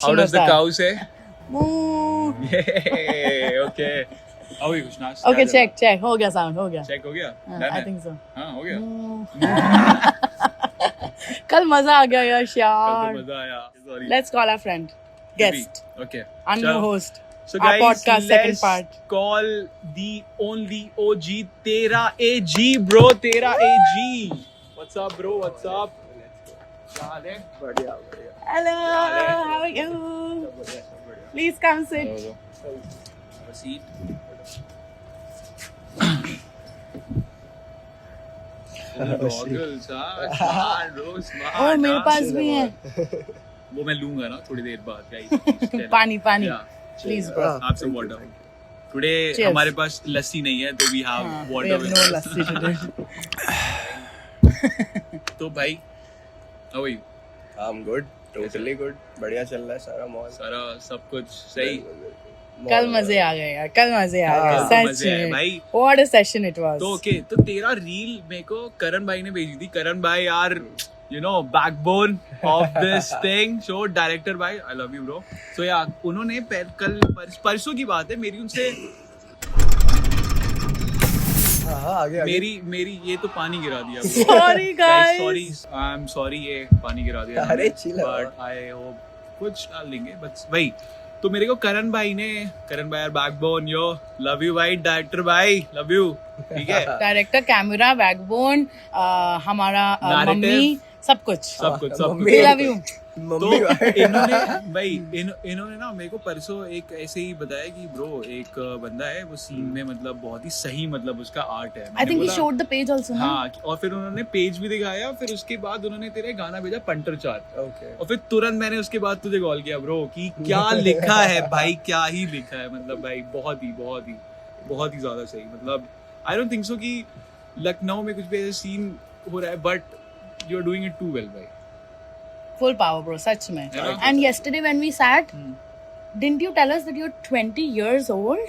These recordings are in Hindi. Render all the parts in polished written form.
How does the cow say? Moo. Yeah, okay. How are you, Kushna? Okay, check. हो गया sound, हो गया. Check हो गया? Done I है? think so. हाँ, हो गया. कल मजा आ गया यश कल यार. तो मजा आया. Sorry. Let's call our friend, guest, Okay. our new Chalo. host. So Our guys, podcast second let's part. call the only OG Tera AG, bro. Tera AG. What's up, bro? What's up? क्या हाल है? बढ़िया. Hello, how are you? Please come sit. Have a seat. Goggles, smart, bro, smart. Oh, मेरे पास भी है. वो मैं लूंगा ना थोड़ी देर बाद, guys. पानी. Yeah. Please, bro. Have some water. Today Cheers. हमारे पास लस्सी नहीं है, तो we have We water. have no lassi today. तो भाई, how are you? I'm good, totally good. बढ़िया चल रहा है सारा मॉल. सारा सब कुछ सही. कल मजे आ गए यार. कल मजे आ गए. कल तो सच मजे आए में. भाई. What a session it was. तो ओके, तो तेरा रील मेरे को करण भाई ने भेजी थी. करण भाई यार, you know, backbone of this thing. So director भाई, I love you bro. So यार, उन्होंने कल परसों की बात है, मेरी उनसे आगे मेरी ये तो पानी गिरा दिया. Sorry guys. I'm sorry, ये पानी गिरा दिया. अरे chill है. But I hope कुछ डाल लेंगे. बस वही. तो मेरे को करण भाई यार बैकबोन यो लव यू भाई. डायरेक्टर भाई लव यू. ठीक है. डायरेक्टर, कैमरा, बैकबोन, हमारा Narrative. मम्मी, सब कुछ. मम्मी. We love you. तो मम्मी इन्होंने ना मेरे को परसों एक ऐसे ही बताया कि ब्रो एक बंदा है, वो सीन में मतलब बहुत ही सही, मतलब उसका आर्ट है. I think he showed the page also. ना? हाँ, और फिर उन्होंने पेज भी दिखाया. फिर उसके बाद उन्होंने तेरे गाना भेजा पंटर चार. Okay. और फिर तुरंत मैंने उसके बाद तुझे कॉल किया ब्रो कि क्या लिखा है भाई, क्या ही लिखा है. मतलब भाई बहुत ही ज्यादा सही. मतलब आई डोंट थिंक सो कि लखनऊ में कुछ भी ऐसा सीन हो रहा है, but you are doing it too well भाई. Full power, bro. सच में. Yeah. And yesterday when we sat, didn't you tell us that you're 20 years old?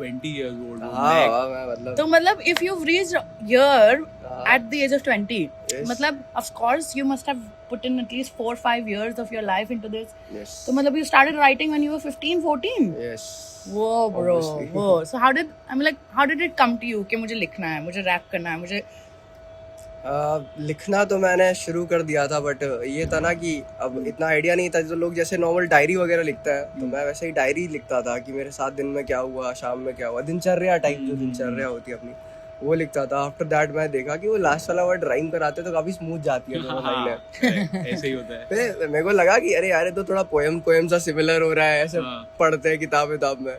20 years old. हाँ मैं मतलब. तो मतलब if you've reached here at the age of 20, Yes. मतलब of course you must have put in at least 4-5 years of your life into this. Yes. तो मतलब you started writing when you were 15-14. Yes. Whoa, bro. Obviously. Whoa. So how did it come to you कि मुझे लिखना है, मुझे रैप करना है, मुझे लिखना तो मैंने शुरू कर दिया था, बट ये था ना कि अब इतना आइडिया नहीं था. जो लोग जैसे नॉर्मल डायरी वगैरह लिखता है, तो मैं वैसे ही डायरी लिखता था कि मेरे साथ दिन में क्या हुआ, शाम में क्या हुआ, दिनचर्या टाइप जो दिनचर्या होती है अपनी, वो लिखता था. आफ्टर दैट मैं देखा कि वो लास्ट वाला वर्ड राइम कराते तो काफी स्मूथ जाती है दोनों लाइनें. ऐसे ही होता है. फिर मेरे को लगा कि अरे यार ये तो थोड़ा पोएम सा सिमिलर हो रहा है, ऐसे पढ़ते हैं किताब में.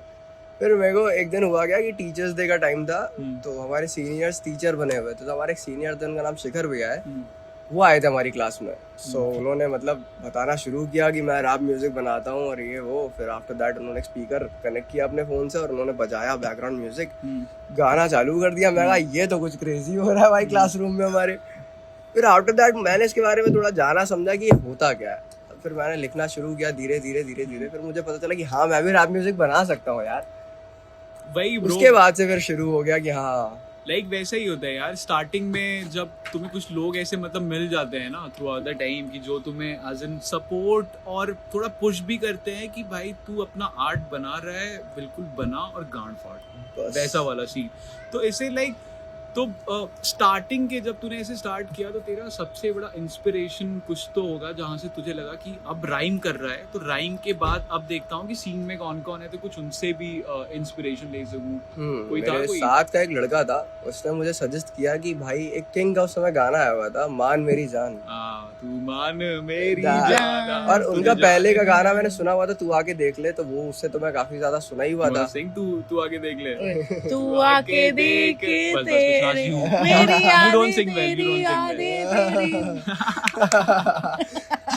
फिर मेरे को एक दिन हुआ क्या कि टीचर्स डे का टाइम था, तो हमारे सीनियर्स टीचर बने हुए थे. तो हमारे एक सीनियर थे, उनका नाम शिखर भैया है, वो आए थे हमारी क्लास में. सो उन्होंने मतलब बताना शुरू किया कि मैं रैप म्यूजिक बनाता हूँ और ये वो. फिर आफ्टर दैट उन्होंने स्पीकर कनेक्ट किया अपने फोन से और उन्होंने बजाया बैकग्राउंड म्यूजिक, गाना चालू कर दिया. मैं कहा ये तो कुछ क्रेजी हो रहा है भाई क्लासरूम में हमारे. फिर आफ्टर दैट मैंने इसके बारे में थोड़ा जाना, समझा कि ये होता क्या है. फिर मैंने लिखना शुरू किया धीरे धीरे. फिर मुझे पता चला कि हाँ मैं भी रैप म्यूजिक बना सकता हूँ यार. वही ब्रो. उसके बाद से फिर शुरू हो गया कि हाँ लाइक वैसा ही होता है यार. स्टार्टिंग में जब तुम्हें कुछ लोग ऐसे मतलब मिल जाते हैं ना थ्रू आउट द टाइम, कि जो तुम्हें एज एन सपोर्ट और थोड़ा पुश भी करते हैं कि भाई तू अपना आर्ट बना रहा है, बिल्कुल बना और गांड फाड़, वैसा वाला सीन. तो ऐसे लाइक तो स्टार्टिंग के जब तूने ऐसे स्टार्ट किया, तो तेरा सबसे बड़ा इंस्पिरेशन कुछ तो होगा जहाँ से तुझे लगा कि अब राइम कर रहा है, तो राइम के बाद अब देखता हूँ कि सीन में कौन कौन है, तो कुछ उनसे भी इंस्पिरेशन ले सकूँ. कोई था मेरे कोई? साथ का एक लड़का था, उसने मुझे सजेस्ट किया कि भाई एक किंग का उस समय गाना आया हुआ था, मान मेरी जान. तू मान मेरी जान. और उनका पहले का गाना मैंने सुना हुआ था, तू आके देख ले. तो वो उससे तो मैं काफी ज्यादा सुना ही हुआ था. सिंह तू आके देख ले. तू आके देख बस, तेरे you मेरी don't sing well, you don't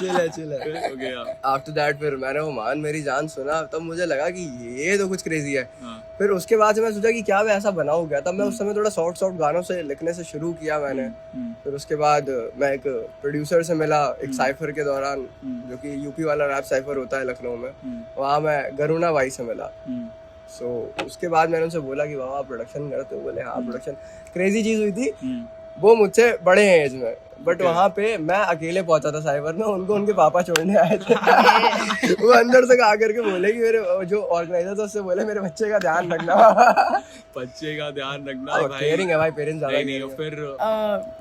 यादें चिल है. Okay, yeah. आफ्टर दैट फिर मैंने वो मान मेरी जान सुना, तब मुझे लगा कि ये तो कुछ क्रेजी है. हाँ. फिर उसके बाद से मैं सोचा कि क्या मैं ऐसा बनाऊं क्या. तब मैं उस समय थोड़ा सॉफ्ट गानों से लिखने से शुरू किया मैंने. फिर उसके बाद मैं एक प्रोड्यूसर से मिला एक साइफर के दौरान, जो कि यूपी वाला रैप साइफर होता है लखनऊ में. वहाँ मैं गरुणा भाई से मिला. सो उसके बाद मैंने उनसे बोला कि बाबा प्रोडक्शन करते हो. बोले हाँ प्रोडक्शन. क्रेजी चीज हुई थी, वो मुझसे बड़े हैं एज में, बट वहाँ पे मैं अकेले पहुंचा था साइबर में, उनको उनके पापा छोड़ने आए थे। वो अंदर से आ करके बोले कि मेरे जो ऑर्गेनाइजर था उससे बोले मेरे बच्चे का ध्यान रखना। बच्चे का ध्यान रखना भाई, केयरिंग है भाई, पेरेंट्स ज़्यादा नहीं फिर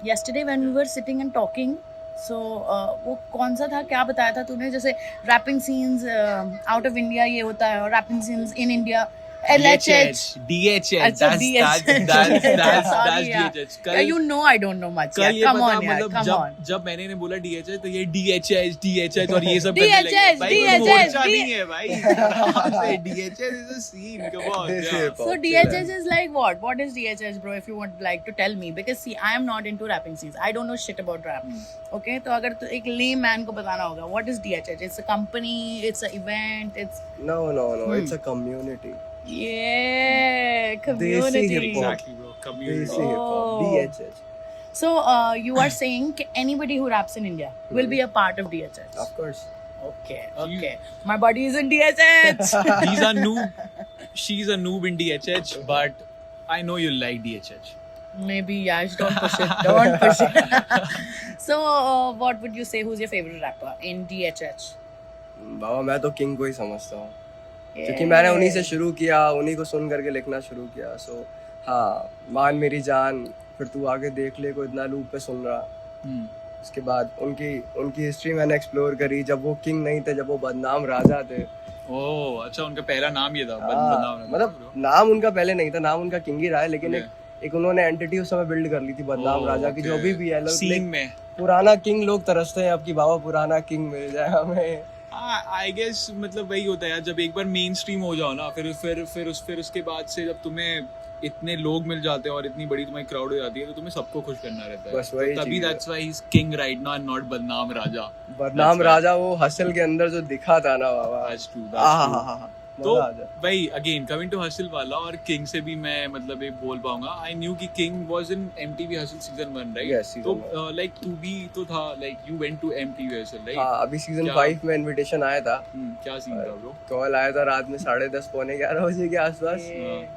yesterday when we were sitting and talking, so वो कौन सा था, क्या बताया था तूने, जैसे rapping scenes out of India ये होता है और rapping scenes in India LHH. DHH, अच्छा, that's Sorry, yeah. DHH. Yeah, you know I don't know much. कल Yeah, ये come पता on, यार, मतलब come on. जब मैंने ने बोला DHH तो ये DHH और ये सब DHH, करने लगे। भाई कोई DHH, मोर्चा नहीं है भाई। DHH is a scene, come on. Yeah. So DHH is like what? What is DHH, bro? If you would like to tell me, because see, I am not into rapping scenes. I don't know shit about rap. Okay, तो अगर तो एक layman को बताना होगा, what is DHH? It's a company, it's an event, it's No, it's a community. yeah, community. Desi hip-hop. Exactly, bro. Community. Desi hip hop, Oh. DHH. So you are saying that anybody who raps in India will be a part of DHH. Of course. Okay. My buddy is in DHH. He's a noob. She's a noob in DHH, but I know you like DHH. Maybe, yeah, just don't push it. Don't push it. So, what would you say? Who's your favorite rapper in DHH? बाबा मैं तो किंग को ही समझता हूँ, क्योंकि मैंने उन्हीं से शुरू किया, उन्हीं को सुन करके लिखना शुरू किया। सो हाँ, मान मेरी जान, फिर तू आगे देख ले को इतना लूप पे सुन रहा। उसके बाद उनकी हिस्ट्री मैंने एक्सप्लोर करी, जब वो किंग नहीं थे, जब वो बदनाम राजा थे। ओह अच्छा, उनका पहला नाम ये था। मतलब नाम उनका पहले नहीं था, नाम उनका किंग ही रहा है, लेकिन एक उन्होंने एंटिटी उस समय बिल्ड कर ली थी बदनाम राजा की, जो अभी भी है। सीन में पुराना किंग लोग तरसते हैं अब की बाबा पुराना किंग मिल जाए हमें। आई गेस मतलब वही होता है यार, जब एक बार मेन स्ट्रीम हो जाओ ना, फिर उसके बाद से जब तुम्हें इतने लोग मिल जाते हैं और इतनी बड़ी तुम्हारी क्राउड हो जाती है, तो तुम्हें सबको खुश करना रहता है। बस वही तो तभी that's why he is king right now and not बदनाम राजा। बदनाम राजा वो हसल के अंदर जो दिखा था ना बाबा, दैट्स ट्रू। तो मजा आ जाए। भाई अगेन कमिंग टू हसल वाला, और किंग से भी मैं मतलब एक बोल पाऊंगा, आई न्यू कि King was in MTV Hustle season 1 right? Yes, season तो लाइक तू भी तो था, like you went to MTV Hustle right? हाँ, अभी सीजन 5 में इनविटेशन आया था। क्या सीन था ब्रो? कॉल आया था रात में 10:30 पौने 11 बजे के आसपास,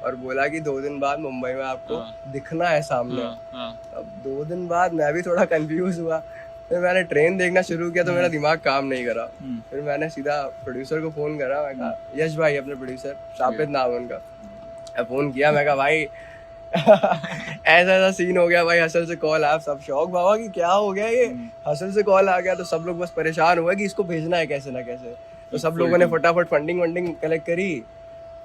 और बोला कि 2 दिन बाद मुंबई में आपको दिखना है सामने। अब 2 दिन बाद मैं भी थोड़ा कंफ्यूज हुआ, फिर मैंने ट्रेन देखना शुरू किया तो मेरा दिमाग काम नहीं करा। फिर मैंने सीधा प्रोड्यूसर को फोन करा, मैं कहा यश भाई, अपने प्रोड्यूसर शापित नाम है उनका, मैं फोन किया, मैं कहा भाई ऐसा सीन हो गया भाई, हसल से कॉल आया। सब शौक बाबा कि क्या हो गया ये, हसल से कॉल आ गया। तो सब लोग बस परेशान हुए कि इसको भेजना है कैसे ना कैसे। तो सब लोगों ने फटाफट फंडिंग कलेक्ट करी,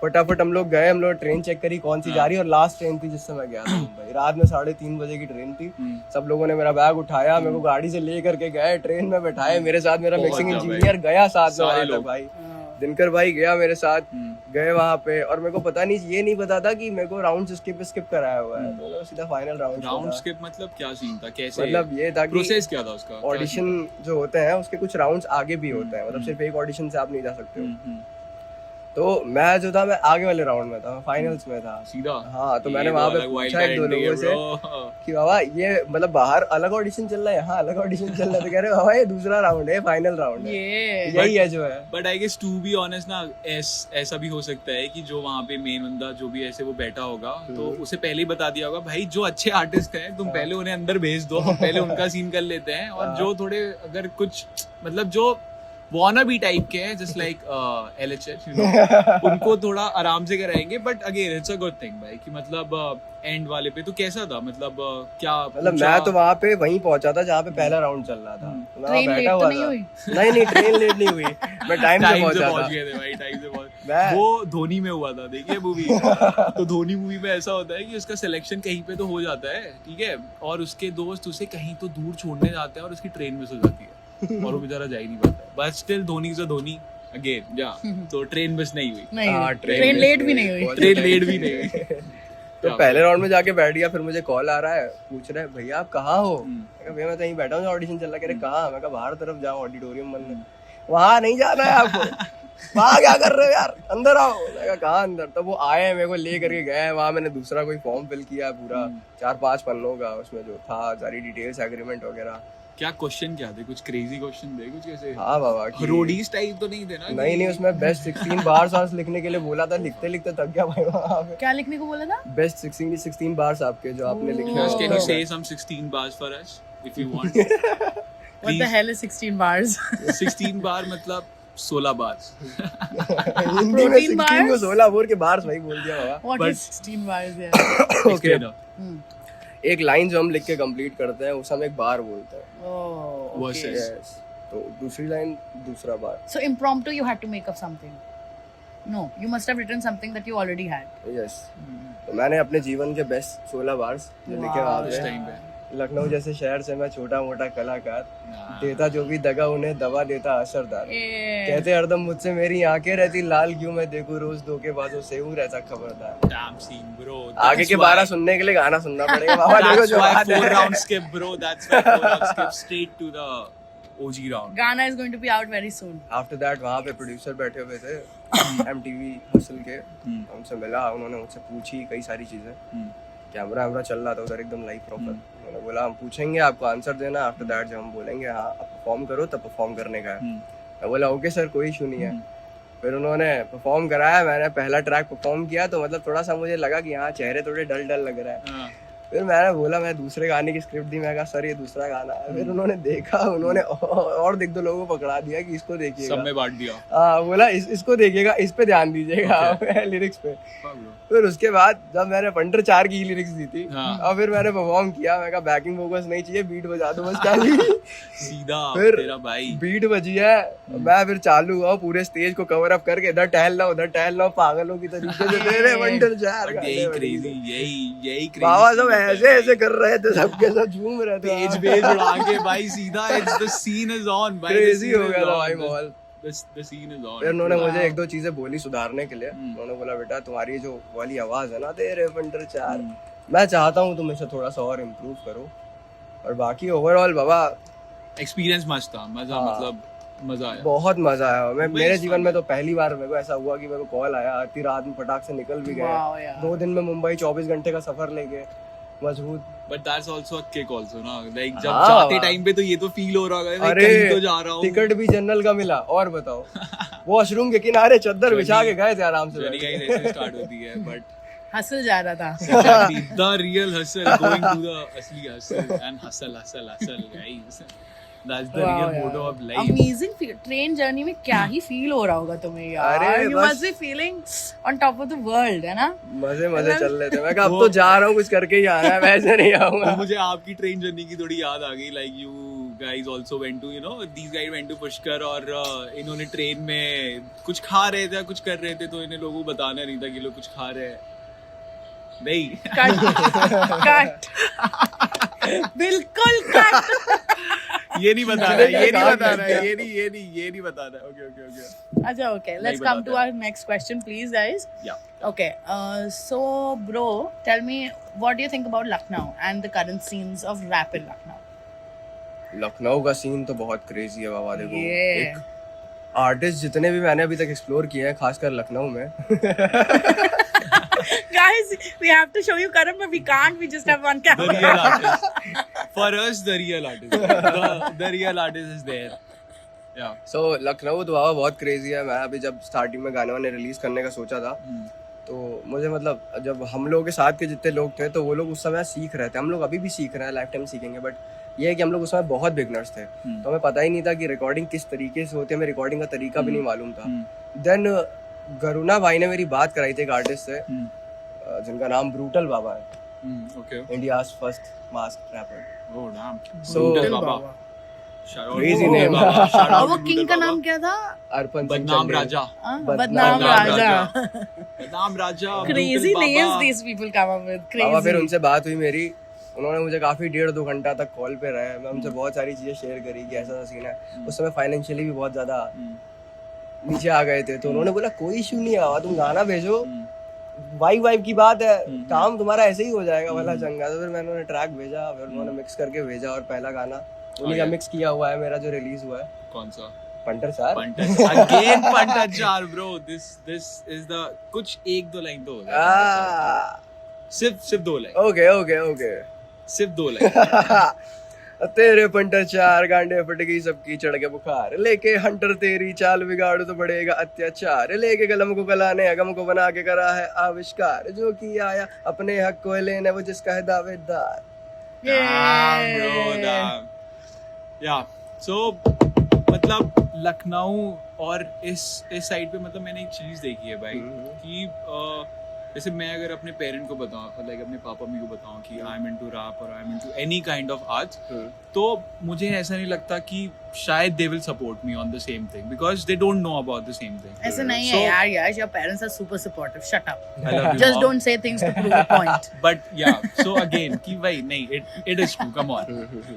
फटाफट हम लोग गए, हम लोग ट्रेन चेक करी कौन सी जा रही है, और लास्ट ट्रेन थी जिससे मैं गया था मुंबई, रात में 3:30 बजे की ट्रेन थी। सब लोगों ने मेरा बैग उठाया, मेरे को गाड़ी से ले करके गए, ट्रेन में बैठाए, मेरे साथ मेरा मिक्सिंग इंजीनियर गया साथ में वहाँ तक भाई, दिनकर भाई गया मेरे साथ, गए वहाँ पे। और मेरे को पता नहीं, ये नहीं पता था कि मेरे को राउंड स्किप कराया हुआ है, तो सीधा फाइनल राउंड स्किप। मतलब क्या सीन था, कैसे, मतलब ये था कि प्रोसेस क्या था उसका? ऑडिशन जो होते हैं उसके कुछ राउंड्स आगे भी होते हैं, मतलब सिर्फ एक ऑडिशन से आप नहीं जा सकते हो। तो मैं जो था, मैं आगे वाले राउंड में था, मैं फाइनल्स में था सीधा। हाँ, तो मैंने वहाँ पे पूछा एक दो लोगों से कि बाबा ये मतलब बाहर अलग ऑडिशन चल रहा है, यहाँ अलग ऑडिशन चल रहा है, तो कह रहे बाबा ये दूसरा राउंड है, फाइनल राउंड है, यही है जो है। But I guess to be honest ना, ऐसा भी हो सकता है कि जो वहाँ पे मेन बंदा जो भी ऐसे वो बैठा होगा, तो उसे पहले ही बता दिया होगा भाई जो अच्छे आर्टिस्ट हैं तुम पहले उन्हें अंदर भेज दो, हम पहले उनका सीन कर लेते हैं, और जो थोड़े अगर कुछ मतलब जो wannabe टाइप के हैं, जस्ट लाइक LHH, उनको थोड़ा आराम से कराएंगे। But again it's a good thing भाई कि मतलब एंड वाले पे तो कैसा था, मतलब क्या, मतलब मैं तो वहाँ पे वहीं पहुंचा था जहाँ पे पहला राउंड चल रहा था, तो मैं बैठा हुआ था। नहीं ट्रेन लेट नहीं हुई, मैं टाइम से पहुंच गए थे भाई, टाइम से पहुंच। वो धोनी में हुआ था, देखिए मूवी तो धोनी मूवी में ऐसा होता है कि उसका सिलेक्शन कहीं पे तो हो जाता है, ठीक है, और उसके दोस्त उसे कहीं तो दूर छोड़ने जाते हैं और उसकी ट्रेन मिस हो जाती है और वो बेचारा जा ही नहीं पाता है, but still Dhoni is a Dhoni again. जा तो ट्रेन मिस नहीं हुई, ट्रेन लेट भी नहीं हुई। तो पहले राउंड में जाके बैठ गया, फिर मुझे कॉल आ रहा है, पूछ रहा है भैया आप कहाँ हो? मैं कहा भैया मैं तो यहीं बैठा हूँ, ऑडिशन चल रहा है। कह रहे कहाँ? मैं कहा बाहर तरफ जाओ, ऑडिटोरियम बंद है। वहाँ नहीं जाना है आपको, वहाँ क्या कर रहे हो यार, अंदर आओ। मैं कहा कहाँ अंदर? तब वो आए, मेरे को ले करके गए वहाँ, मैंने दूसरा कोई फॉर्म फिल किया पूरा 4-5 पन्नों का, उसमें जो था सारी डिटेल्स, एग्रीमेंट वगैरह, क्या क्वेश्चन क्या थे? कुछ क्रेजी क्वेश्चन थे कुछ कैसे? हाँ बाबा रोडीज टाइप तो नहीं थे ना? नहीं उसमें बेस्ट 16 बार्स और लिखने के लिए बोला था, लिखते लिखते थक गया भाई वहाँ पे। क्या लिखने को बोला था? बेस्ट 16 बार्स आपके जो आपने लिखे हैं। Can you say some 16 bars for us if you want? What the hell is 16 bars? 16 बार मतलब 16 बार्स। हिंदी में 16 को 16 बोल के बार्स भाई बोल दिया बाबा। What is 16 bars? Yeah. Okay Hmm. एक लाइन जो हम लिख के कंप्लीट करते हैं उसे हम एक बार बोलते हैं। Oh, okay. Versus. Yes. तो दूसरी लाइन दूसरा बार। So impromptu, you had to make up something. No, you must have written something that you already had. Yes तो मैंने अपने जीवन के बेस्ट 16 बार्स लिखे वहाँ उस पे। टाइम पे लखनऊ जैसे शहर से मैं छोटा मोटा कलाकार, हाँ। देता जो भी दगा उन्हें दवा देता असरदार। Yeah. कहते हरदम मुझसे मेरी आंखें रहती लाल, क्यों मैं देखूं रोज धोखेबाजों से हूँ रहता खबरदार। Damn scene, bro. आगे के 12 सुनने के लिए गाना सुनना पड़ेगा बाबा। देखो That's जो why बात 4 है। round skip, bro. That's why 4 round skip straight to the OG round. Ghana is going to be out very soon. After that वहाँ पे प्रोड्यूसर बैठे हुए थे MTV हसल के, उनसे मिला, उन्होंने मुझसे पूछी कई सारी चीजें। कैमरा वैमरा चल रहा था उधर एकदम लाइव प्रॉपर। उन्होंने बोला हम पूछेंगे आपको आंसर देना, आफ्टर दैट जब हम बोलेंगे हाँ आप परफॉर्म करो तब परफॉर्म करने का है। मैं बोला ओके सर कोई इशू नहीं है। फिर उन्होंने परफॉर्म कराया, मैंने पहला ट्रैक परफॉर्म किया तो मतलब थोड़ा सा मुझे लगा कि हाँ चेहरे थोड़े डल डल लग रहा है। हाँ। फिर मैंने बोला मैं दूसरे गाने की स्क्रिप्ट दी, मैं कहा सर ये दूसरा गाना है। फिर उन्होंने देखा, उन्होंने और एक दो लोगों को पकड़ा दिया कि इसको देखिएगा, सब में बांट दिया। हाँ बोला इसको देखिएगा, इस पे ध्यान दीजिएगा लिरिक्स पे। फिर उसके बाद जब मैंने पंटर 4 की लिरिक्स दी थी और फिर मैंने परफॉर्म किया, मैं कहा बैकिंग वोकल्स नहीं चाहिए, बीट बजा दो बस खाली। सीधा फिर तेरा भाई बीट बजी है, मैं फिर चालू हुआ पूरे स्टेज को कवर अप करके, इधर टहल रहा उधर टहल रहा पागलों की तरीके से तेरे पंटर 4 यही क्रेजी यही क्रेजी बाबा सब ऐसे ऐसे कर रहे थे, सबके साथ झूम रहे थे, पेज पेज उड़ा के भाई सीधा it's the scene is on भाई। क्रेजी हो गया था भाई माहौल। The scene is on. फिर उन्होंने मुझे एक दो चीजें बोली सुधारने के लिए। उन्होंने बोला बेटा तुम्हारी जो वाली आवाज है ना तेरे पंटर 4, मैं चाहता हूँ तुम इसे थोड़ा सा और इम्प्रूव करो। और बाकी ओवरऑल बाबा एक्सपीरियंस मस्त था, मजा मतलब मजा आया, बहुत मजा आया। मैं मेरे जीवन में तो पहली बार मेरे को ऐसा हुआ कि मेरे को कॉल आया, आती रात में फटाक से निकल भी Wow, गए। yeah. 2 दिन में मुंबई 24 घंटे का सफर लेके मजबूत। But that's also a kick also ना, लाइक जब हाँ, जाते वाह। टाइम पे तो ये तो फील हो रहा होगा अरे कहीं तो जा रहा हूँ। टिकट भी जनरल का मिला और बताओ वॉशरूम के किनारे चद्दर बिछा के गए थे आराम से। जर्नी गाइस ऐसे स्टार्ट होती है बट हसल जा रहा था। exactly the real hustle, going to the असली hustle and hustle guys, that's the real motto of life. Amazing train journey में क्या ही फील हो रहा होगा तुम्हें यार। अरे You बस- must be feeling on top of the world, है ना? मजे चल रहे थे। मैं कहा अब तो जा रहा हूँ, कुछ करके ही आना है, वैसे नहीं आऊंगा। तो मुझे आपकी ट्रेन जर्नी की थोड़ी याद आ गई, like you guys also went to these guys went to Pushkar और इन्होंने ट्रेन में कुछ खा रहे थे कुछ कर रहे थे, तो इन्हें लोगों को बताना नहीं था कि लोग कुछ खा रहे हैं। नहीं कट बिल्कुल कट। ये नहीं बताना है, ये नहीं बताना है, ये नहीं बताना है। ओके अच्छा okay, let's नहीं come to बताते। our next question please guys. Yeah. Okay, so bro, tell me what do you think about Lucknow and the current scenes of rap in Lucknow? Lucknow का सीन तो बहुत क्रेजी है बाबा। देखो Yeah. एक आर्टिस्ट जितने भी मैंने अभी तक एक्सप्लोर किए हैं खासकर लखनऊ में Guys, we have to show you Karan, but we can't. We just have one The camera. real artist. For us, the real artist. The real artist is there. Yeah. सो लखनऊ तो बाबा बहुत क्रेजी है। मैं अभी जब स्टार्टिंग में गाने वाने रिलीज करने का सोचा था तो मुझे मतलब जब हम लोगों के साथ के जितने लोग थे तो वो लोग उस समय सीख रहे थे, हम लोग अभी भी सीख रहे हैं, लाइफ टाइम सीखेंगे। बट ये है कि हम लोग उस समय बहुत बिगनर्स थे, तो हमें पता ही नहीं था कि रिकॉर्डिंग किस तरीके से होती है, हमें रिकॉर्डिंग का तरीका भी नहीं मालूम था। देन गरुणा भाई ने मेरी बात कराई थी एक आर्टिस्ट से जिनका नाम ब्रूटल बाबा है, Okay. India's first mask rapper. Oh damn. So- Brutal Baba. Shout out Crazy to name. Baba. Shout out और वो to किंग Brutal का Baba. नाम क्या था? अर्पण सिंह बदनाम चंदेल। राजा. बदनाम राजा। बदनाम राजा. Crazy Brutal names Baba. these people come up with. बाबा फिर Crazy. उनसे बात हुई मेरी, उन्होंने मुझे काफी 1.5-2 घंटा तक कॉल पे रहे, मैं उनसे बहुत सारी चीजें शेयर करी कि ऐसा सीन है। उस समय फाइनेंशियली भी बहुत ज्यादा नीचे आ गए थे, तो उन्होंने बोला कोई इशू नहीं है, तुम गाना भेजो, वाइब की बात है, काम तुम्हारा ऐसे ही हो जाएगा वाला चंगा। तो फिर मैंने उन्हें ट्रैक भेजा, फिर उन्होंने मिक्स करके भेजा और पहला गाना उन्हीं का मिक्स किया हुआ है मेरा जो रिलीज हुआ है। कौन सा? Punter 4। Again Pantar 4 bro. This is the कुछ 1-2 लाइन तो हो गया। सिर्फ 2 लाइन। ओके सिर्फ 2 लाइन। तेरे पंटर 4 गांडे फट गई सबकी चढ़ के बुखार, लेके हंटर तेरी चाल बिगाड़ू तो बढ़ेगा अत्याचार, लेके कलम को कलाने अगम को बना के करा है आविष्कार, जो कि आया अपने हक को लेने वो जिसका है दावेदार। Damn, bro, damn. Yeah. So, मतलब लखनऊ और इस साइड पे मतलब मैंने एक चीज देखी है भाई कि जैसे मैं अगर अपने पेरेंट को बताऊं, लाइक अपने पापा मम्मी को बताऊं कि आई एम इनटू रैप और I am into any kind of arts, तो मुझे ऐसा नहीं लगता कि शायद they will support me on the same thing because they don't know about the same thing. ऐसा नहीं है यार, Yash, your parents are super supportive, shut up, I love you, just Mom. Don't say things to prove a point. But yeah, so again, कि भाई नहीं, it is true. Come on,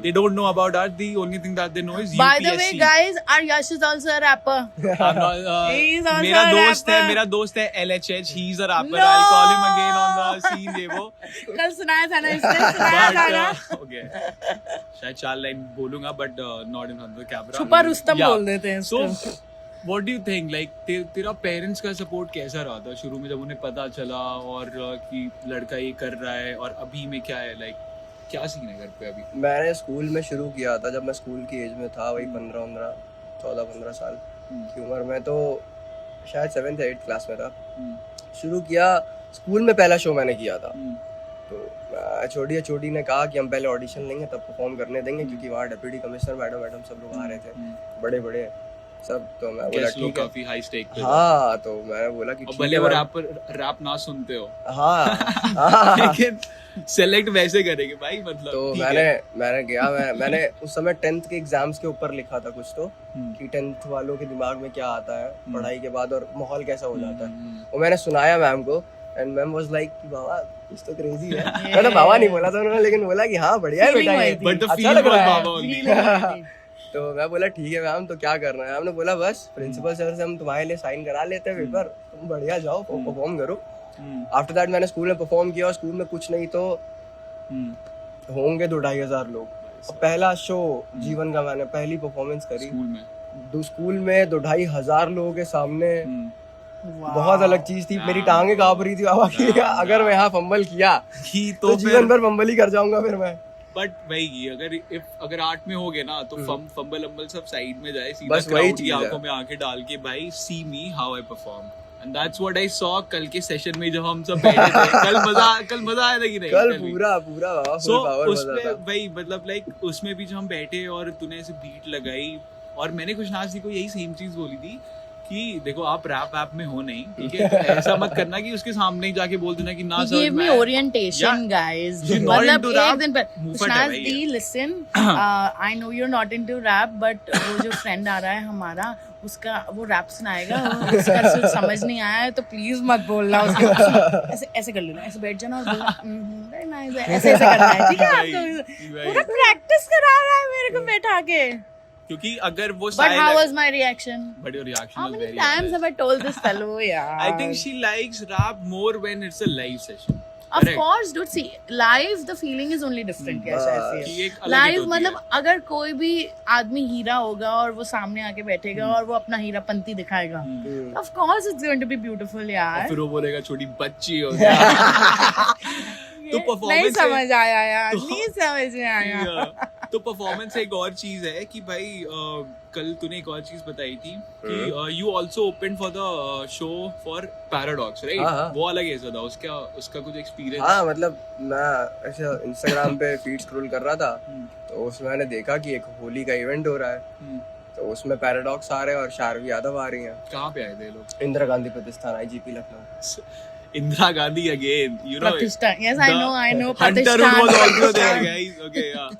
they don't know about art. The only thing that they know is By UPSC. the way guys, our Yash is also a rapper. I'm not, He is also मेरा a दोस्त है, rapper. मेरा दोस्त है LHH. He's a rapper. No! I'll call him again on the scene. ये वो. कल सुनाया था ना इसने, सुनाया था ना, Okay. शायद 4 लाइन बोलूँगा, but not in front of the camera. छुपा रुस्तम Yeah. बोल देते हैं So, इसको। what do you think? Like तेरा पेरेंट्स का सपोर्ट कैसा रहा था शुरू में जब उन्हें पता चला और कि लड़का ये कर रहा है, और अभी में क्या है, लाइक क्या सीन है घर पे अभी? मैंने स्कूल में शुरू किया था जब मैं स्कूल की एज में था, वही 14-15 साल की उम्र में, तो शायद 7th 8th क्लास में था। शुरू किया स्कूल में, पहला शो मैंने किया था। तो छोटी ने कहा कि हम पहले ऑडिशन लेंगे तब परफॉर्म करने देंगे, क्योंकि वहाँ डिप्टी कमिश्नर मैडम सब लोग आ रहे थे, बड़े बड़े सब। तो मैं बोला ठीक है, काफी हाई स्टेक पे। हाँ, तो मैंने बोला कि भले वो रैप ना सुनते हो, हाँ लेकिन सेलेक्ट वैसे करेंगे भाई, मतलब तो ठीक है। मैंने गया, मैंने उस समय 10th के एग्जाम्स के ऊपर लिखा था कुछ, तो कि 10th वालों के दिमाग में क्या आता है पढ़ाई के बाद और माहौल कैसा हो जाता है, वो मैंने सुनाया मैम को, एंड मैम वाज लाइक कि बाबा कुछ तो क्रेजी है। मैंने बाबा नहीं बोला था उन्होंने, लेकिन बोला कि हाँ बढ़िया है बेटा ये, But the अच्छा feel लग was रहा बाबा है। only. तो मैं बोला ठीक है मैम, तो क्या करना है? हमने बोला बस प्रिंसिपल सर से हम तुम्हारे लिए साइन करा लेते हैं पेपर, तुम बढ़िया जाओ परफॉर्म करो। आफ्टर दैट मैंने स्कूल में परफॉर्म किया, और स्कूल में कुछ नहीं तो होंगे 2-2,500 लोग। और पहला शो जीवन का मैंने पहली परफॉर्मेंस करी स्कूल में 2-2,500 लोगों के सामने। बहुत अलग चीज थी, मेरी टांगे कांप रही थी बाबा की अगर मैं यहाँ फंबल किया तो जीवन भर फंबल ही कर जाऊंगा फिर मैं। बट वही अगर आर्ट में होगे ना तो फंबल अम्बल सब साइड में जाए, सीधा बस वही क्राउड की चीज है। आंखों में आंखें डाल के भाई see me how I perform, and that's what I saw कल के सेशन में जब हम सब बैठे थे। कल मजा आया था कि नहीं? कल पूरा बाबा सो फुल पावर मजा उसमें था। वही मतलब लाइक उसमें भी जब हम बैठे और तूने ऐसे बीट लगाई, और मैंने कुछ नाज को यही सेम चीज बोली थी कि देखो आप रैप में हो नहीं, ठीक है, तो ऐसा मत करना कि उसके सामने ही जाके बोल देना कि ना sir Give me orientation, guys. मतलब एक दिन पर Shnaz D, listen, I know you're not into rap, but वो जो फ्रेंड आ रहा है हमारा, उसका वो रैप सुनाएगा, उसका कुछ समझ नहीं आया है तो प्लीज मत बोलना उसके। ऐसे ऐसे कर लेना, ऐसे बैठ जाना और बोलना very nice, ऐसे करना है, ठीक है? आपको पूरा प्रैक्टिस करा रहा है मेरे को बैठा के। क्योंकि अगर वो But how was my reaction? But your reaction How was many very times have I told this fellow? Yeah. I think she likes rap more when it's a live session. Of course, dude. See, live the feeling is only different. Yes, I कि feel. एक अलग Live hit होती मतलब अगर कोई भी आदमी हीरा होगा और वो सामने आके बैठेगा और वो अपना हीरापंती दिखाएगा, of course it's going to be beautiful, है। यार। फिर वो बोलेगा छोटी बच्ची हो गया। तो नहीं परफॉर्मेंस समझ आया यार, नहीं समझ में आया। तो परफॉर्मेंस एक और चीज है कि भाई कल तूने एक और चीज बताई थी कि you also open for the show for paradox, right? वो अलग ऐसा था, उसका कुछ एक्सपीरियंस? हाँ, मतलब मैं ऐसे इंस्टाग्राम पे फीड स्क्रॉल कर रहा था, तो उसमें मैंने देखा कि एक होली का इवेंट हो रहा है, तो उसमें पैराडॉक्स आ रहे हैं और शार्वी यादव आ रही हैं। कहाँ पे आए थे लोग? इंदिरा गांधी प्रतिष्ठान, IGP Lucknow. Indira Gandhi again, you know. प्रतिष्ठान, yes, I know. Hunter प्रतिष्ठान। was also there, guys. Okay, yeah.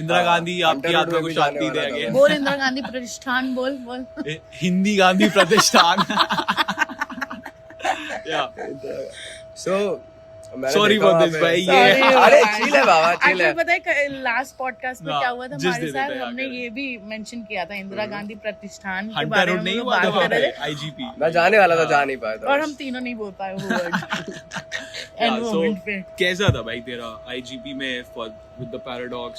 Indira Gandhi आपकी आत्मा को शांति दे again. बोल इंदिरा गांधी प्रतिष्ठान, बोल। हिंदी गांधी प्रतिष्ठान. Yeah. So Sorry for this, भाई. Sorry, अरे भाई. चिल है बाबा, चिल है। Actually, पता है लास्ट पॉडकास्ट में हाँ, क्या हुआ था जिस हमारे दे साथ, देते हैं हमने आकर। ये भी मेंशन किया था इंदिरा गांधी प्रतिष्ठान के हंटर बारे रोड में, नहीं हम हुआ बात था वहाँ कर रहे पे, थे IGP. मैं जाने वाला था, जा नहीं पाया था। और हम तीनों नहीं बोल पाए वो word Yeah, and so moment पे। कैसा था भाई तेरा IGP में with the paradox?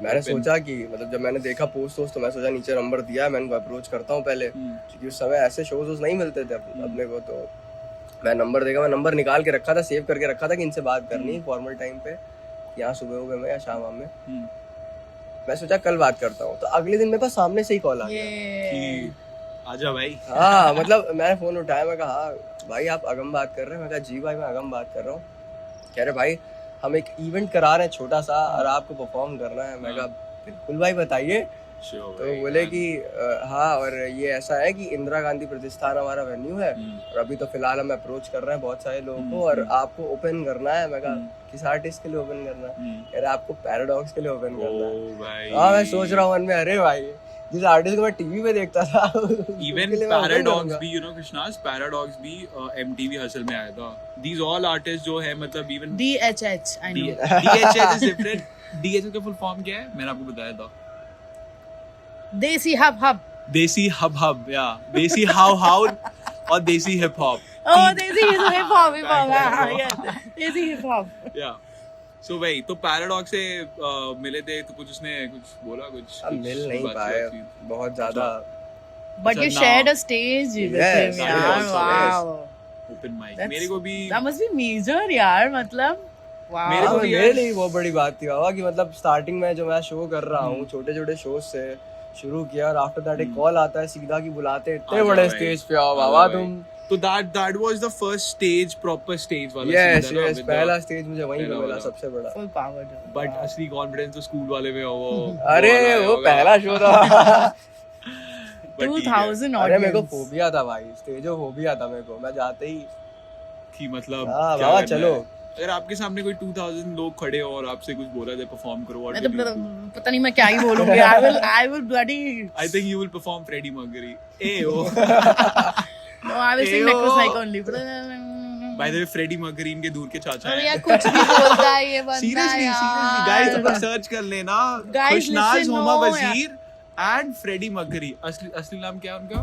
मैंने सोचा कि मतलब जब मैंने देखा पोस्ट तो मैं सोचा नीचे नंबर दिया है, मैं उनको अप्रोच करता हूँ पहले, क्योंकि उस समय ऐसे शोज नहीं मिलते थे अपने को। तो मैं नंबर देखा, मैं नंबर निकाल के रखा था, सेव करके रखा था कि इनसे बात करनी है फॉर्मल टाइम पे, यहाँ सुबह में या शाम में। मैं सोचा कल बात करता हूँ, तो अगले दिन मेरे पास सामने से ही कॉल आ गया ये आजा भाई। हाँ मतलब मैंने फोन उठाया, मैं कहा हाँ भाई आप अगम बात कर रहे हैं? मैं कहा जी भाई मैं अगम बात कर रहा हूँ। कह रहे भाई हम एक इवेंट करा रहे हैं छोटा सा और आपको परफॉर्म करना है। मैं कहा बिल्कुल भाई बताइए। तो बोले कि हाँ और ये ऐसा है कि इंदिरा गांधी प्रतिष्ठान हमारा वेन्यू है और अभी तो फिलहाल हम अप्रोच कर रहे हैं बहुत सारे लोगों को और आपको ओपन करना है। मैं कहा किस आर्टिस्ट के लिए ओपन करना है? कह रहे आपको पैराडॉक्स के लिए ओपन करना है। हाँ मैं सोच रहा हूँ मन में, अरे भाई जिस आर्टिस्ट को मैं टीवी पे देखता था इवन पैराडॉक्स भी, यू नो कृष्णास, पैराडॉक्स भी MTV हसल में आया था। दीज ऑल आर्टिस्ट जो है मतलब even DHH I know DHH is different. DHH का फुल फॉर्म क्या है मैंने आपको बताया था? देसी हब देसी हब या देसी हाउ और देसी hip hop. Oh desi hip hop desi hip hop या सो भाई तो पैराडॉक्स से मिले थे तो कुछ उसने कुछ बोला? कुछ हम मिल नहीं पाए बहुत ज्यादा, but you shared a stage with him यार। वाओ ओपन माइक मेरे को भी दैट मस्ट बी मेजर यार, मतलब वाओ। मेरे लिए बहुत बड़ी बात थी बाबा कि मतलब स्टार्टिंग में जो मैं शो कर रहा हूँ छोटे छोटे शो से शुरू किया और आफ्टर दैट एक कॉल आता है सीधा कि बुलाते इतने बड़े स्टेज पे आओ बाबा तुम। तो that was the first stage, proper stage वाला yes पहला स्टेज मुझे वहीं पे मिला सबसे बड़ा। फुल पावर बट असली कॉन्फिडेंस तो स्कूल वाले में हो वो अरे वो पहला शो था 2000 अरे मेरे को फोबिया था भाई, स्टेजो फोबिया था मेरे को। मैं जाते ही कि मतलब बाबा चलो, अगर आपके सामने कोई 2000 लोग खड़े हो और आपसे कुछ बोला जाए परफॉर्म करो, मैं तो पता नहीं मैं क्या ही बोलूंगी। I will bloody I think you will perform Freddie Mercury. Ayo. No, I will sing Necrocycle only. By the way, Freddie Mercury इनके दूर के चाचा हैं। अरे यार कुछ भी बोलता है ये बंदा Seriously, guys तुम सर्च कर लेना खुशनाज होमा वजीर and Freddie Mercury। असली नाम क्या है उनका?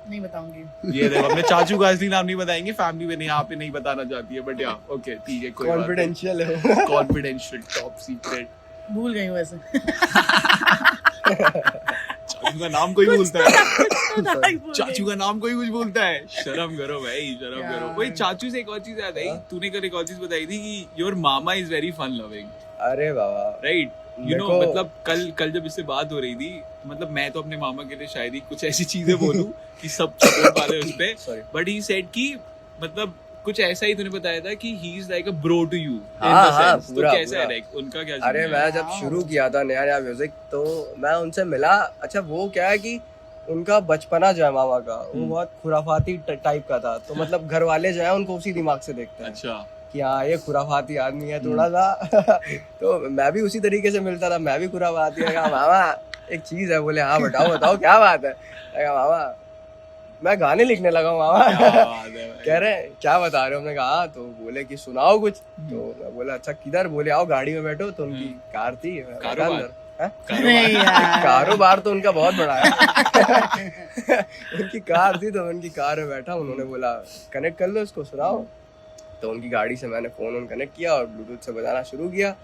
नहीं बताऊंगी। ये देखो अपने चाचू का असली नाम नहीं बताएंगे, फैमिली में नहीं, यहाँ पे नहीं बताना चाहती है, बट या ओके ठीक है कोई बात नहीं। कॉन्फिडेंशियल है, कॉन्फिडेंशियल टॉप सीक्रेट। भूल गई हूँ वैसे। चाचू का नाम कोई बोलता है? चाचू का नाम कोई कुछ बोलता है? शर्म करो भाई, शर्म करो। वही चाचू से एक और चीज याद आई, तूने कल एक और चीज बताई थी कि your mama is very fun loving. अरे बाबा राइट, यू नो मतलब कल जब इससे बात हो रही थी, मतलब मैं तो अपने मामा के लिए शायद ही कुछ ऐसी चीजें बोलूं कि सब सपोर्ट वाले उस पे, बट ही सेड कि मतलब कुछ ऐसा ही तूने बताया था कि he is like a bro to you in the sense. तो कैसा है लाइक उनका क्या? अरे मैं जब शुरू किया था नया नया म्यूजिक तो मैं उनसे मिला। अच्छा वो क्या है कि उनका बचपना जो है मामा का वो बहुत खुराफाती टाइप का था, तो मतलब घर वाले जो है उनको उसी दिमाग से देखते हैं। अच्छा कि हाँ ये खुराफाती आदमी है थोड़ा सा। तो मैं भी उसी तरीके से मिलता था, मैं भी खुराफाती है। मामा एक चीज है, बोले हाँ बताओ क्या बात है? मामा मैं गाने लिखने लगा हूँ मामा। कह रहे क्या बता रहे हो? हमने कहा तो बोले कि सुनाओ कुछ। तो मैं बोला अच्छा किधर? बोले आओ गाड़ी में बैठो। तो उनकी कार थी कारोबार तो उनका बहुत बड़ा है। उनकी कार थी तो उनकी कार में बैठा, उन्होंने बोला कनेक्ट कर लो इसको सुनाओ। तो उनकी गाड़ी से मैंने फोन ऑन कनेक्ट किया और ब्लूटूथ से बजाना शुरू किया।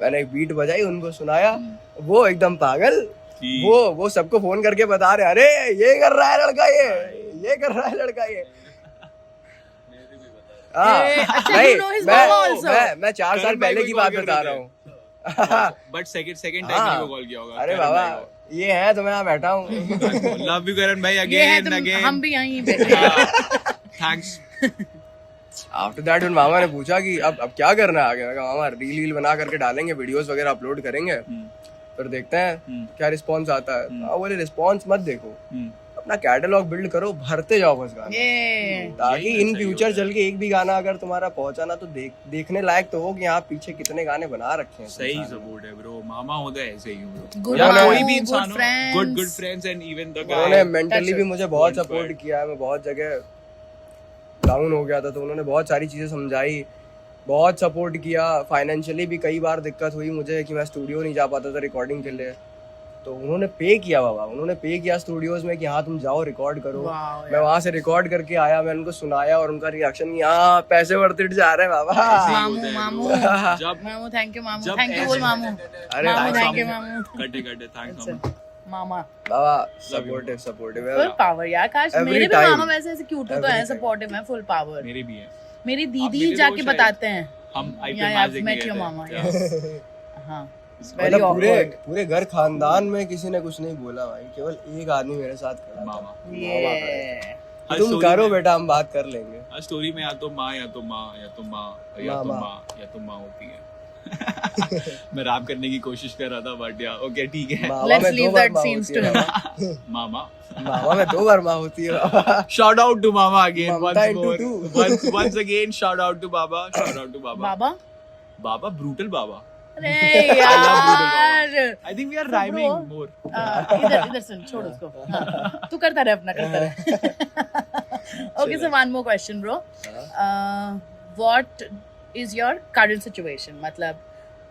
मैंने एक बीट बजाई, उनको सुनाया, वो एकदम पागल। वो सबको फोन करके बता रहे अरे ये कर रहा है लड़का, ये कर रहा है लड़का ये। मैं 4 साल पहले की बात बता रहा हूँ। बट सेकंड टाइम मेरे को कॉल किया होगा। अरे बाबा ये है तो मैं यहाँ बैठा हूँ। लव यू करण भाई अगेन अगेन। हम भी यहीं बैठे हैं। थैंक्स। आफ्टर दैट उन मामा ने पूछा कि अब क्या करना है आगे? मैं कहा मामा रील बना करके डालेंगे, वीडियोस वगैरह अपलोड करेंगे, फिर देखते हैं क्या रिस्पांस आता है। हाँ बोले रिस्पांस मत देखो, अपना कैटलॉग बिल्ड करो, भरते जाओ बस गाने, ताकि इन फ्यूचर चल के एक भी गाना अगर तुम्हारा पहुंचा ना तो देखने लायक तो हो कि यहाँ पीछे कितने गाने बना रखे हैं। सही सपोर्ट है ब्रो, मामा होता है ऐसे ही ब्रो। कोई भी इंसान good friends and even the guy. उन्होंने मेंटली भी मुझे बहुत सपोर्ट किया है। मैं बहुत जगह डाउन हो गया था तो उन्होंने बहुत सारी चीजें समझाई, बहुत सपोर्ट किया। फाइनेंशियली भी कई बार दिक्कत हुई मुझे कि मैं स्टूडियो नहीं जा पाता था रिकॉर्डिंग के लिए, तो उन्होंने पे किया बाबा, उन्होंने पे किया स्टूडियोज में कि हाँ तुम जाओ रिकॉर्ड करो। मैं वहां से रिकॉर्ड करके आया, मैं उनको सुनाया और उनका रिएक्शन यहाँ पैसे वर्थ इट जा रहे हैं बाबा। मामू थैंक यू, मामू थैंक यू बोल मामू। अरे थैंक यू मामू। कटे थैंक्स मामा। बाबा सपोर्टिव फुल पावर यार। काश मेरे भी मामा वैसे ऐसे क्यूट तो है, सपोर्टिव है, फुल पावर। मेरे भी है। मेरी दीदी जाके बताते हैं हम आई मेट योर मामा। हां Very मतलब awkward. पूरे घर खानदान में किसी ने कुछ नहीं बोला भाई, केवल एक आदमी मेरे साथ खड़ा था। मामा। Yeah. हर तुम story करो में- बेटा, हम बात कर लेंगे। हर स्टोरी में या तो माँ या तो माँ या तो माँ या तो मामा। माँ या तो माँ होती है। मैं रैप करने की कोशिश कर रहा था बट या ओके ठीक है। मामा Let's में 2 leave बार that माँ scenes होती to है him. बाबा। मामा। मामा में 2 बार माँ होती है बाबा। Shout out to Mama again Mamta once into more. two. Once again shout out to Baba. Shout out to Baba. Baba? Baba brutal Baba. अरे love brutal यार. I think we are So rhyming bro, more. इधर सुन, छोड़ उसको. हाँ, तू करता रहे अपना, करता रहे. Okay, so one more question, bro. What is your current situation? मतलब,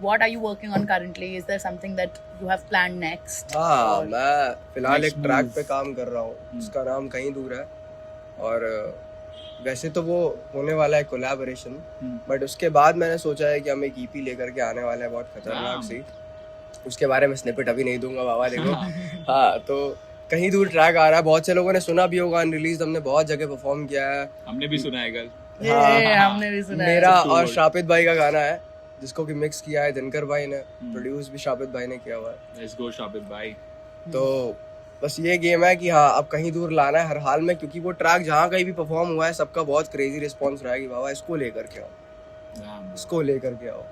what are you working on currently? Is there something that you have planned next? हाँ, Or- मैं फिलहाल Next एक ट्रैक move. पे काम कर रहा हूँ, उसका नाम कहीं दूर है। और वैसे तो वो होने वाला है कोलैबोरेशन, बट उसके बाद मैंने सोचा है कि हम एक ईपी लेकर के आने वाले हैं, बहुत खतरनाक सी। उसके बारे में स्निपेट अभी नहीं दूंगा बाबा, देखो। हाँ, तो कहीं दूर ट्रैक आ रहा है, बहुत से लोगों ने सुना भी होगा, अनरिलीज हमने बहुत जगह परफॉर्म किया है। हमने भी सुना है कल। हमने भी सुना है. मेरा It's a और cool. शापित भाई का गाना है, जिसको कि मिक्स किया है दिनकर भाई ने, प्रोड्यूस भी शापित भाई ने किया हुआ है। Let's go Shapit bhai. तो बस ये गेम है कि हाँ, अब कहीं दूर लाना है हर हाल में, क्योंकि वो ट्रैक जहाँ कहीं भी परफॉर्म हुआ है, सबका बहुत क्रेजी रिस्पॉन्स रहा है कि बाबा इसको लेकर के आओ, Damn. इसको लेकर के आओ।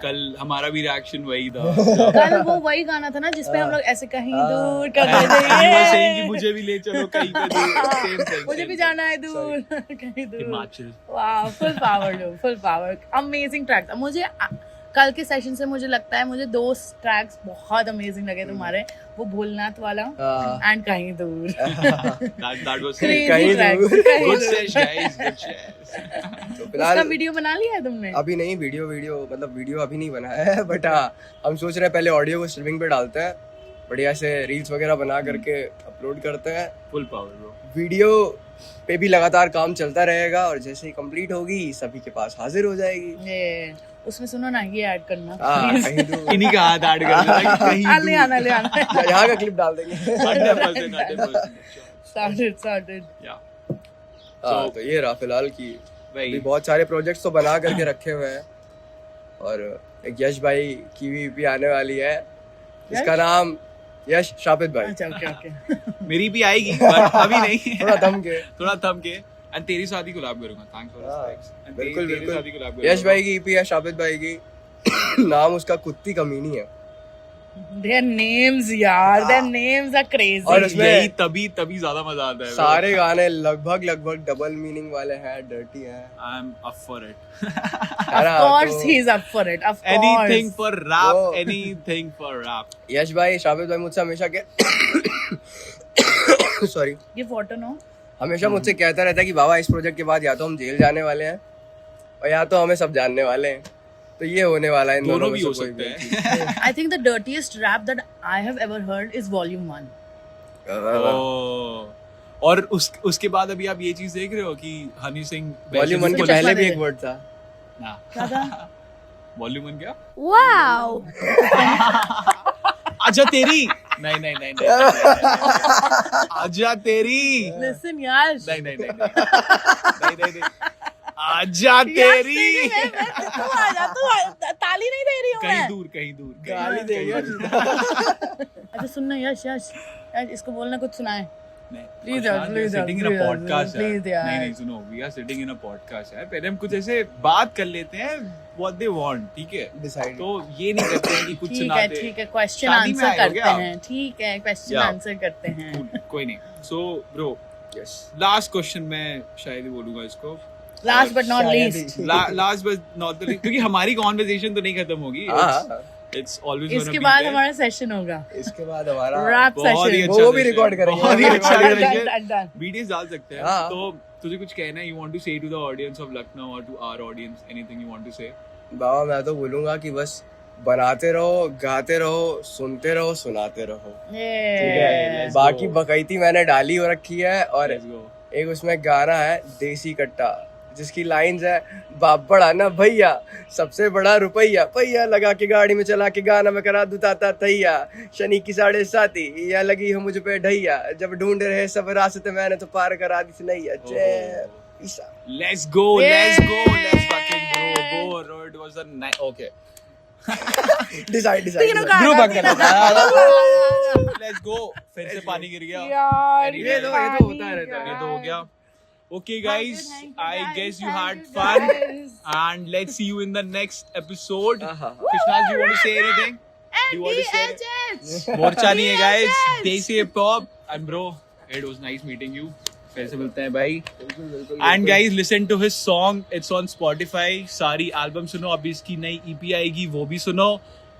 कल हमारा भी रिएक्शन वही था। कल वो वही गाना था ना जिसपे हम लोग ऐसे कहीं दूर कर And रहे you were saying कि थे. मुझे भी ले चलो कहीं पे दूर। Same thing, मुझे same भी thing. जाना है दूर, कहीं दूर. हिमाचल। वाह, फुल पावर लो, फुल पावर. अमेजिंग ट्रैक था. मुझे कल के सेशन से मुझे लगता है मुझे 2 ट्रैक्स बहुत अमेजिंग लगे तुम्हारे. वो भोलनाथ वाला हाँ। एंड कहीं दूर. That was Crazy कहीं tracks, दूर. कहीं good दूर. sesh guys, good sesh. तो उसका फिलहाल वीडियो बना लिया है तुमने? अभी नहीं, वीडियो अभी नहीं बना है, बट हाँ, हम सोच रहे हैं पहले ऑडियो को स्ट्रीमिंग पे डालते हैं, बढ़िया से रील्स वगैरह बना करके अपलोड करते हैं। Full power bro. वीडियो पे भी लगातार काम चलता रहेगा, और जैसे ही कंप्लीट होगी सभी के पास हाजिर हो जाएगी। ये उसमें सुनो ना, ये ऐड करना. हाँ, please. कहीं दूर। इन्हीं का हाथ ऐड कर देना कि कहीं ले आना, ले आना. यहाँ का क्लिप डाल देंगे। 100%. Started. Yeah. हाँ, तो ये रहा फिलहाल की वही अभी बहुत सारे प्रोजेक्ट्स तो बना करके रखे हुए हैं, और एक यश भाई की भी EP आने वाली है, इसका नाम यश शापित भाई। अच्छा, ओके. मेरी भी आएगी but अभी नहीं। थोड़ा दम के। थोड़ा थम के। एंड तेरी शादी कोलैब करूंगा। थैंक्स फॉर हाँ, रिस्पेक्ट। बिल्कुल तेरी शादी बिल्कुल। collab करूंगा। यश भाई की EP है, शापित भाई की। नाम उसका कुत्ती कमीनी है। Their names यार, their names are crazy. और उसमें- यही तभी ज्यादा मजा आता है। सारे गाने लगभग डबल मीनिंग वाले हैं, डर्टी हैं। I am up for it. Of course he's up for it. Of course. Anything for rap, वो- एनीथिंग फॉर रैप। यश भाई, शाबित भाई मुझसे हमेशा सॉरी, ये फोटो नो. हमेशा मुझसे कहता रहता है कि बाबा इस प्रोजेक्ट के बाद या तो हम जेल जाने वाले हैं, और या तो हमें सब जानने वाले हैं। तो ये होने वाला है, इन दोनों में भी से हो कोई सकते भी हैं। चीज़। I think the dirtiest rap that I have ever heard is Volume 1. ओह, और उसके बाद अभी आप ये चीज देख रहे हो कि हनी सिंह वॉल्यूम 1 के उसके पहले चश्मा भी दे एक वर्ड था। ना क्या था? वॉल्यूम 1 क्या? Wow. आजा तेरी नहीं आजा तेरी Listen यार. नहीं आजा तेरी तू आजा, ताली नहीं दे रही हूँ कहीं मैं. दूर गाली देगा। अच्छा सुनना यश, इसको बोलना कुछ सुनाए. Please, sitting in a please, podcast please, यार. नहीं सुनो, we are sitting in a podcast यार, पहले हम कुछ ऐसे बात कर लेते हैं व्हाट दे वांट, ठीक है? Decide. तो ये नहीं करते हैं कि कुछ सुनाते। ठीक है, क्वेश्चन शादी में आंसर आए हो करते क्या आप? हैं. ठीक है, क्वेश्चन Yeah. आंसर करते हैं. कोई नहीं। So bro, yes, last question मैं शायद ही बोलूंगा इसको। लास्ट बट नॉट शायद least. He. Last but not the least, क्योंकि हमारी कॉन्वर्सेशन तो नहीं खत्म होगी। हाँ, इट्स ऑलवेज इसके बाद हमारा सेशन होगा. इसके बाद हमारा रैप बहुत ही सेशन. अच्छा वो भी session, record करेंगे। बहुत ही Done, अच्छा done, करेंगे। वीडियोस डाल सकते हैं। हाँ। तो तुझे कुछ कहना है, you want to say to the audience of Lucknow और to our audience, anything you want to say? बाबा मैं तो बोलूंगा कि बस बनाते रहो, गाते रहो, सुनते रहो, सुनाते रहो। ठीक है, let's बाकी go. बकैती मैंने डाली हो रखी है, और लेट्स गो। एक उसमें गाना है देसी कट्टा, जिसकी लाइंस है, बाप बड़ा ना भैया, सबसे बड़ा रुपैया, पैया लगा के गाड़ी में चला के गाना में करा दुताता तैया, शनि की 7:30 या लगी है मुझ पे ढैया, जब ढूंढ रहे सब रास्ते मैंने तो पार करा दी नैया। जय ईसा। Let's go, let's fucking go, bro. It was a nice. Okay. Decide तीनों का ग्रुप आधा, अंकल तीनों का लेट्स गो। फिर से पानी गिर गया। यार ये तो होता रहता है। ये तो हो गया। Okay, guys, Thank you, I guys. guess you Thank had you, fun, guys. and let's see you in the next episode. Uh-huh. Krishna, do you want to say anything? Do you want to say anything? DHH. मोर्चा नहीं है, guys. DHH. Desi hip hop. And bro, it was nice meeting you. फिर से मिलते हैं भाई. And guys, listen to his song. It's on Spotify. सारी एल्बम सुनो. अभी इसकी नई EP आएगी, वो भी सुनो.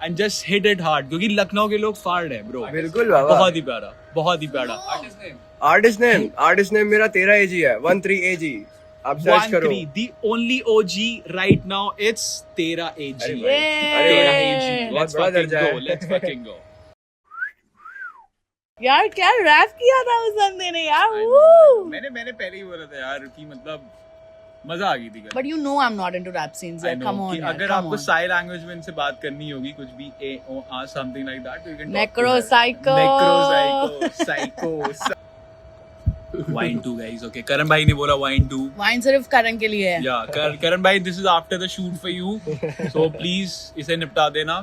And just hit it hard, क्योंकि लखनऊ के लोग फाड़ है, bro. बिल्कुल बाबा। बहुत ही प्यारा, बहुत ही प्यारा. आर्टिस्ट नेम मेरा 13 AG है, 13 AG। आप सर्च करो। 13, the only OG right now. It's Tera AG. अरे भाई, Tera Yay. AG. Let's बहुत बड़ा fucking दर्जा go. है। Let's fucking go. यार क्या रैप किया था उस बंदे ने यार। Woo. मैंने पहले ही बोला था यार कि मतलब मजा आ गई थी। But you know I'm not into rap scenes. I Yaar. know Come on. कि यार, अगर come आपको on. साई लैंग्वेज में इनसे बात करनी होगी, कुछ भी something like that, you can Necro psycho. psycho. Wine 2 guys. Okay, Karan bhai ने बोला wine 2. Wine सिर्फ करण के लिए है। Yeah, Karan bhai, this is after the shoot for you. So please इसे निपटा देना.